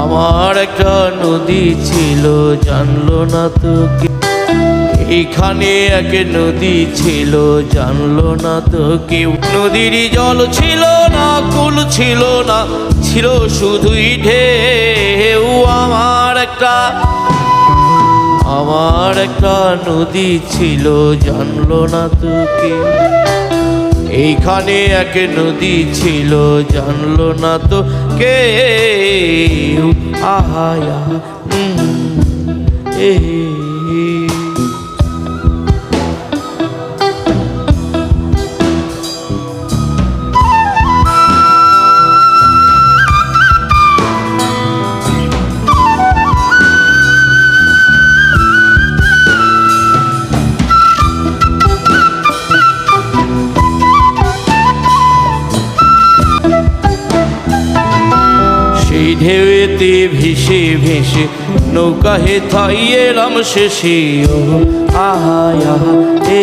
আমার একটা নদী ছিল, জানলো না তো কেউ। এইখানে এক নদী ছিল, জানলো না তো কেউ। নদীর জল ছিল না, কুল ছিল না, ছিল শুধুই ঢেউ। আমার একটা নদী ছিল, জানলো না তো কেউ। এইখানে এক নদী ছিল, জানলো না তো কেউ। আহায়া এ সেই ঢেউতে ভেসে ভেসে নৌকা হে থাই এলাম শেষে। ও আহা এ